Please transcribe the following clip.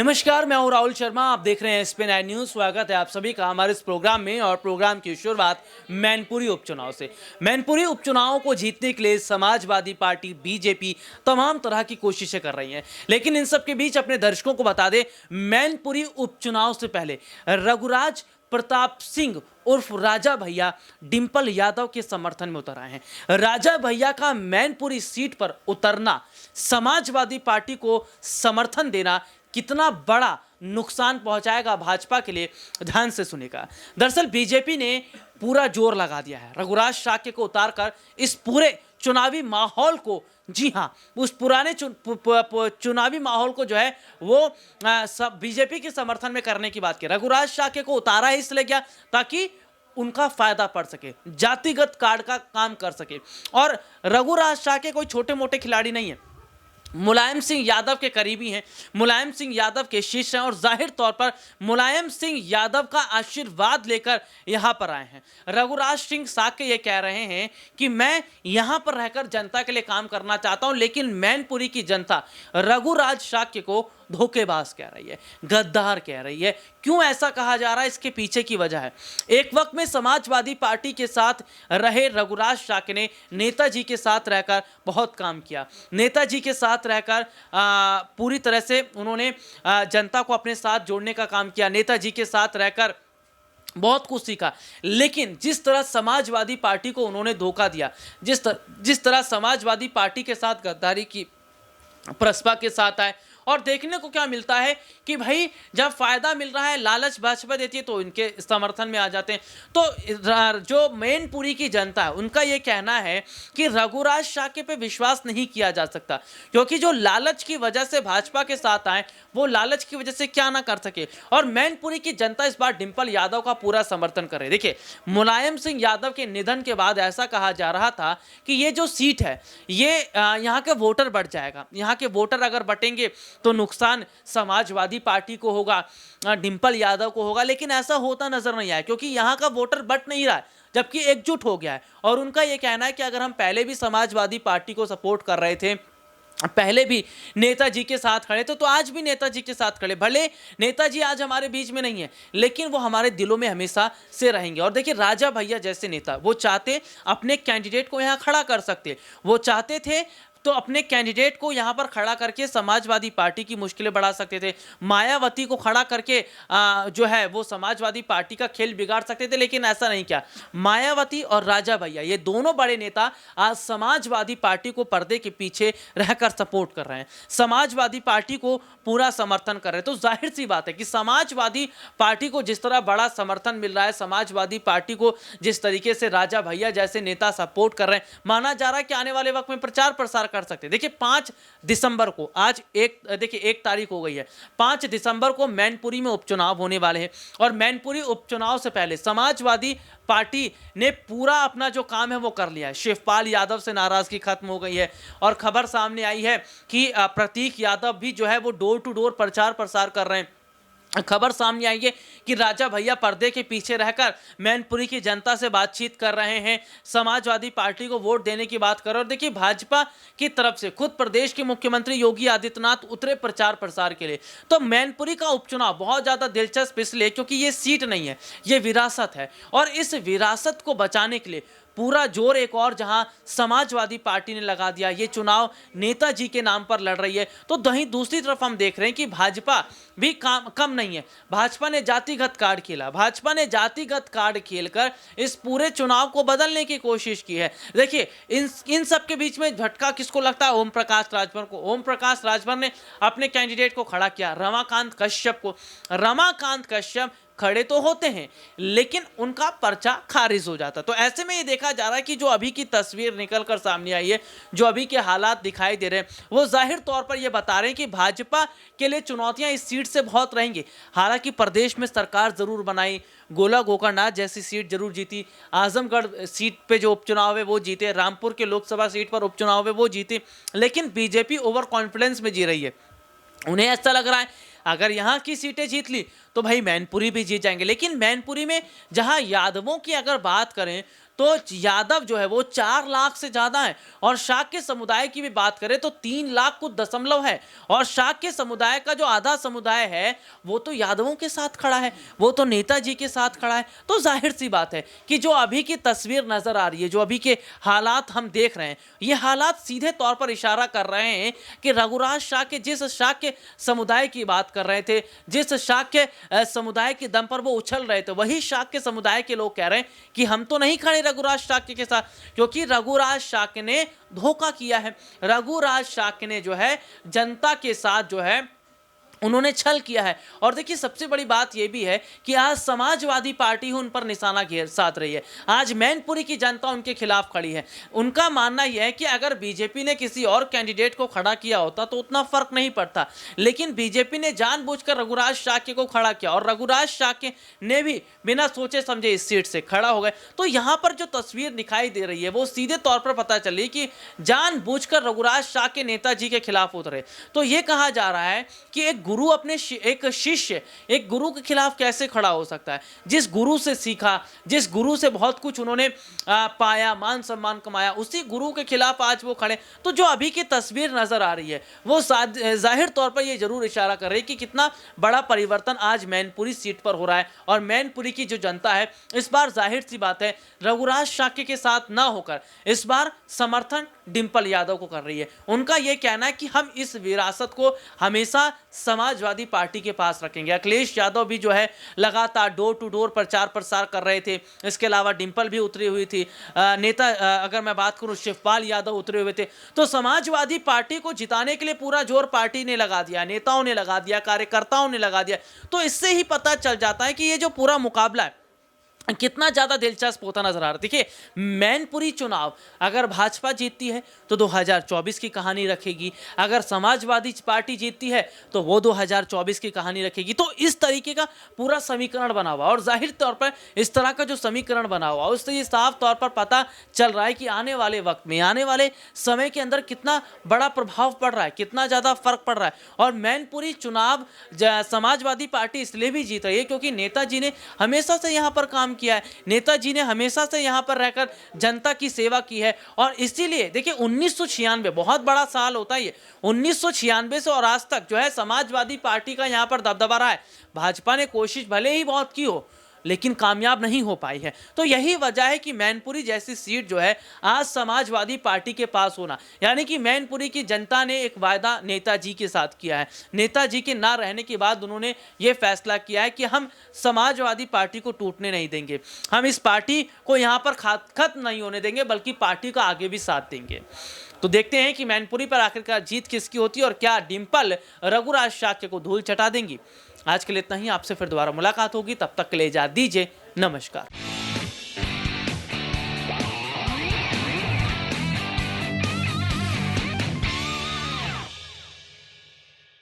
नमस्कार, मैं हूं राहुल शर्मा। आप देख रहे हैं SPN न्यूज़। स्वागत है आप सभी का हमारे इस प्रोग्राम में। और प्रोग्राम की शुरुआत मैनपुरी उपचुनाव से। मैनपुरी उपचुनाव को जीतने के लिए समाजवादी पार्टी बीजेपी तमाम तरह की कोशिशें कर रही है, लेकिन इन सब के बीच अपने दर्शकों को बता दें, मैनपुरी उपचुनाव से पहले रघुराज प्रताप सिंह उर्फ राजा भैया डिंपल यादव के समर्थन में उतर आए हैं। राजा भैया का मैनपुरी सीट पर उतरना, समाजवादी पार्टी को समर्थन देना कितना बड़ा नुकसान पहुंचाएगा भाजपा के लिए, ध्यान से सुनेगा। दरअसल बीजेपी ने पूरा जोर लगा दिया है रघुराज शाक्य को उतारकर इस पूरे चुनावी माहौल को, जी हाँ, उस पुराने चुनावी माहौल को जो है वो सब बीजेपी के समर्थन में करने की बात की। रघुराज शाक्य को उतारा है इसलिए क्या, ताकि उनका फायदा पड़ सके, जातिगत कार्ड का काम कर सके। और रघुराज शाक्य कोई छोटे मोटे खिलाड़ी नहीं है, मुलायम सिंह यादव के करीबी हैं, मुलायम सिंह यादव के शिष्य हैं, और जाहिर तौर पर मुलायम सिंह यादव का आशीर्वाद लेकर यहां पर आए हैं। रघुराज सिंह साक्य ये कह रहे हैं कि मैं यहां पर रहकर जनता के लिए काम करना चाहता हूं, लेकिन मैनपुरी की जनता रघुराज शाक्य को धोखेबाज कह रही है, गद्दार कह रही है। क्यों ऐसा कहा जा रहा है, इसके पीछे की वजह है। एक वक्त में समाजवादी पार्टी के साथ रहे रघुराज शाक्य ने नेताजी के साथ रहकर बहुत काम किया। नेताजी के साथ रहकर पूरी तरह से उन्होंने जनता को अपने साथ जोड़ने का काम किया। नेताजी के साथ रहकर बहुत कुछ सीखा, लेकिन जिस तरह समाजवादी पार्टी को उन्होंने धोखा दिया, जिस तरह समाजवादी पार्टी के साथ गद्दारी की, प्रसपा के साथ आए, और देखने को क्या मिलता है कि भाई जब फायदा मिल रहा है, लालच भाजपा देती है, तो इनके समर्थन में आ जाते हैं। तो जो मैनपुरी की जनता है उनका यह कहना है कि रघुराज शाक्य पे विश्वास नहीं किया जा सकता, क्योंकि जो लालच की वजह से भाजपा के साथ आए, वो लालच की वजह से क्या ना कर सके। और मैनपुरी की जनता इस बार डिंपल यादव का पूरा समर्थन कर रही है। देखिए, मुलायम सिंह यादव के निधन के बाद ऐसा कहा जा रहा था कि ये जो सीट है ये यहाँ के वोटर बढ़ जाएगा, यहाँ के वोटर अगर बटेंगे तो नुकसान समाजवादी पार्टी को होगा, डिंपल यादव को होगा। लेकिन ऐसा होता नजर नहीं आया, क्योंकि यहां का वोटर बट नहीं रहा है, जबकि एकजुट हो गया है। और उनका यह कहना है कि अगर हम पहले भी समाजवादी पार्टी को सपोर्ट कर रहे थे, पहले भी नेताजी के साथ खड़े थे, तो आज भी नेताजी के साथ खड़े। भले नेताजी आज हमारे बीच में नहीं है, लेकिन वो हमारे दिलों में हमेशा से रहेंगे। और देखिए, राजा भैया जैसे नेता, वो चाहते अपने कैंडिडेट को यहाँ खड़ा कर सकते, वो चाहते थे तो अपने कैंडिडेट को यहां पर खड़ा करके समाजवादी पार्टी की मुश्किलें बढ़ा सकते थे। मायावती को खड़ा करके जो है वो समाजवादी पार्टी का खेल बिगाड़ सकते थे, लेकिन ऐसा नहीं किया। मायावती और राजा भैया, ये दोनों बड़े नेता आज समाजवादी पार्टी को पर्दे के पीछे रहकर सपोर्ट कर रहे हैं, समाजवादी पार्टी को पूरा समर्थन कर रहे हैं। तो जाहिर सी बात है कि समाजवादी पार्टी को जिस तरह बड़ा समर्थन मिल रहा है, समाजवादी पार्टी को जिस तरीके से राजा भैया जैसे नेता सपोर्ट कर रहे हैं, माना जा रहा है कि आने वाले वक्त में प्रचार प्रसार कर सकते हैं। देखिए, 5 दिसंबर को, आज एक तारीख हो गई है, 5 दिसंबर को मैनपुरी में उपचुनाव होने वाले हैं। और मैनपुरी उपचुनाव से पहले समाजवादी पार्टी ने पूरा अपना जो काम है वो कर लिया है। शिवपाल यादव से नाराजगी खत्म हो गई है, और खबर सामने आई है कि प्रतीक यादव भी जो है वो डोर टू डोर प्रचार प्रसार कर रहे हैं। खबर सामने आई है कि राजा भैया पर्दे के पीछे रहकर मैनपुरी की जनता से बातचीत कर रहे हैं, समाजवादी पार्टी को वोट देने की बात कर रहे हैं। और देखिए, भाजपा की तरफ से खुद प्रदेश के मुख्यमंत्री योगी आदित्यनाथ उतरे प्रचार प्रसार के लिए। तो मैनपुरी का उपचुनाव बहुत ज़्यादा दिलचस्प इसलिए क्योंकि ये सीट नहीं है, ये विरासत है, और इस विरासत को बचाने के लिए पूरा जोर एक और जहां समाजवादी पार्टी ने लगा दिया, ये चुनाव नेताजी के नाम पर लड़ रही है। तो वहीं दूसरी तरफ हम देख रहे हैं कि भाजपा भी कम नहीं है। भाजपा ने जातिगत कार्ड खेला, भाजपा ने जातिगत कार्ड खेलकर इस पूरे चुनाव को बदलने की कोशिश की है। देखिए, इन सब के बीच में झटका किसको लगता है? ओम प्रकाश राजभर को। ओम प्रकाश राजभर ने अपने कैंडिडेट को खड़ा किया, रमाकांत कश्यप को। रमाकांत कश्यप खड़े तो होते हैं, लेकिन उनका पर्चा खारिज हो जाता। तो ऐसे में ये देखा जा रहा है कि जो अभी की तस्वीर निकलकर सामने आई है, जो अभी के हालात दिखाई दे रहे हैं, वो जाहिर तौर पर ये बता रहे हैं कि भाजपा के लिए चुनौतियां इस सीट से बहुत रहेंगी। हालांकि प्रदेश में सरकार जरूर बनाई, गोला गोकर्णनाथ जैसी सीट जरूर जीती, आजमगढ़ सीट पे जो उपचुनाव है वो जीते, रामपुर के लोकसभा सीट पर उपचुनाव है वो जीते, लेकिन बीजेपी ओवर कॉन्फिडेंस में जी रही है। उन्हें ऐसा लग रहा है अगर यहाँ की सीटें जीत ली तो भाई मैनपुरी भी जीत जाएंगे। लेकिन मैनपुरी में जहाँ यादवों की अगर बात करें तो यादव जो है वो 4 लाख से ज्यादा है, और शाक्य समुदाय की भी बात करें तो 3 लाख कुछ दशमलव है, और शाक्य समुदाय का जो आधा समुदाय है वो तो यादवों के साथ खड़ा है, वो तो नेताजी के साथ खड़ा है। तो जाहिर सी बात है कि जो अभी की तस्वीर नजर आ रही है, जो अभी के हालात हम देख रहे हैं, ये हालात सीधे तौर पर इशारा कर रहे हैं कि रघुराज शाक्य जिस शाक्य समुदाय की बात कर रहे थे, जिस शाक्य समुदाय के दम पर वो उछल रहे थे, वही शाक्य समुदाय के लोग कह रहे हैं कि हम तो नहीं खड़े रघुराज शाक्य के साथ, क्योंकि रघुराज शाक्य ने धोखा किया है। रघुराज शाक्य ने जो है जनता के साथ जो है उन्होंने छल किया है। और देखिए सबसे बड़ी बात यह भी है कि आज समाजवादी पार्टी उन पर निशाना घेर साध रही है। आज मैनपुरी की जनता उनके खिलाफ खड़ी है। उनका मानना यह है कि अगर बीजेपी ने किसी और कैंडिडेट को खड़ा किया होता तो उतना फर्क नहीं पड़ता, लेकिन बीजेपी ने जानबूझकर रघुराज शाक्य को खड़ा किया, और रघुराज शाक्य ने भी बिना सोचे समझे इस सीट से खड़ा हो गए। तो यहां पर जो तस्वीर दिखाई दे रही है वो सीधे तौर पर पता चली कि जानबूझकर रघुराज शाक्य नेताजी के खिलाफ उतरे। तो यह कहा जा रहा है कि एक गुरु अपने एक शिष्य एक गुरु के खिलाफ कैसे खड़ा हो सकता है? जिस गुरु से सीखा, जिस गुरु से बहुत कुछ उन्होंने पाया, मान सम्मान कमाया, उसी गुरु के खिलाफ आज वो खड़े। तो जो अभी की तस्वीर नजर आ रही है वो जाहिर तौर पर ये जरूर इशारा कर रही है कि कितना बड़ा परिवर्तन आज मैनपुरी सीट पर हो रहा है। और मैनपुरी की जो जनता है इस बार जाहिर सी बात है रघुराज शाक्य के साथ ना होकर इस बार समर्थन डिंपल यादव को कर रही है। उनका यह कहना है कि हम इस विरासत को हमेशा समाजवादी पार्टी के पास रखेंगे। अखिलेश यादव भी जो है लगातार डोर टू डोर प्रचार प्रसार कर रहे थे। इसके अलावा डिंपल भी उतरी हुई थी, अगर मैं बात करूं शिवपाल यादव उतरे हुए थे। तो समाजवादी पार्टी को जिताने के लिए पूरा जोर पार्टी ने लगा दिया, नेताओं ने लगा दिया, कार्यकर्ताओं ने लगा दिया। तो इससे ही पता चल जाता है कि ये जो पूरा मुकाबला है कितना ज्यादा दिलचस्प होता नजर आ रहा है। देखिए मैनपुरी चुनाव अगर भाजपा जीतती है तो 2024 की कहानी रखेगी, अगर समाजवादी पार्टी जीतती है तो वो 2024 की कहानी रखेगी। तो इस तरीके का पूरा समीकरण बना हुआ, और जाहिर तौर पर इस तरह का जो समीकरण बना हुआ उससे ये साफ तौर पर पता चल रहा है कि आने वाले वक्त में, आने वाले समय के अंदर कितना बड़ा प्रभाव पड़ रहा है, कितना ज्यादा फर्क पड़ रहा है। और मैनपुरी चुनाव समाजवादी पार्टी इसलिए भी जीत रही है क्योंकि नेताजी ने हमेशा से यहां पर काम किया है, नेताजी ने हमेशा से यहां पर रहकर जनता की सेवा की है। और इसीलिए देखिए 1996 बहुत बड़ा साल होता है ये, 1996 से और आज तक जो है समाजवादी पार्टी का यहां पर दबदबा रहा है। भाजपा ने कोशिश भले ही बहुत की हो लेकिन कामयाब नहीं हो पाई है। तो यही वजह है कि मैनपुरी जैसी सीट जो है आज समाजवादी पार्टी के पास होना, यानी कि मैनपुरी की जनता ने एक वायदा नेताजी के साथ किया है। नेताजी के ना रहने के बाद उन्होंने ये फैसला किया है कि हम समाजवादी पार्टी को टूटने नहीं देंगे, हम इस पार्टी को यहाँ पर खत्म नहीं होने देंगे, बल्कि पार्टी का आगे भी साथ देंगे। तो देखते हैं कि मैनपुरी पर आखिरकार जीत किसकी होती है और क्या डिंपल रघुराज शाक्य को धूल चटा देंगी। आज के लिए इतना ही, आपसे फिर दोबारा मुलाकात होगी, तब तक के लिए इजाजत दीजिए, नमस्कार।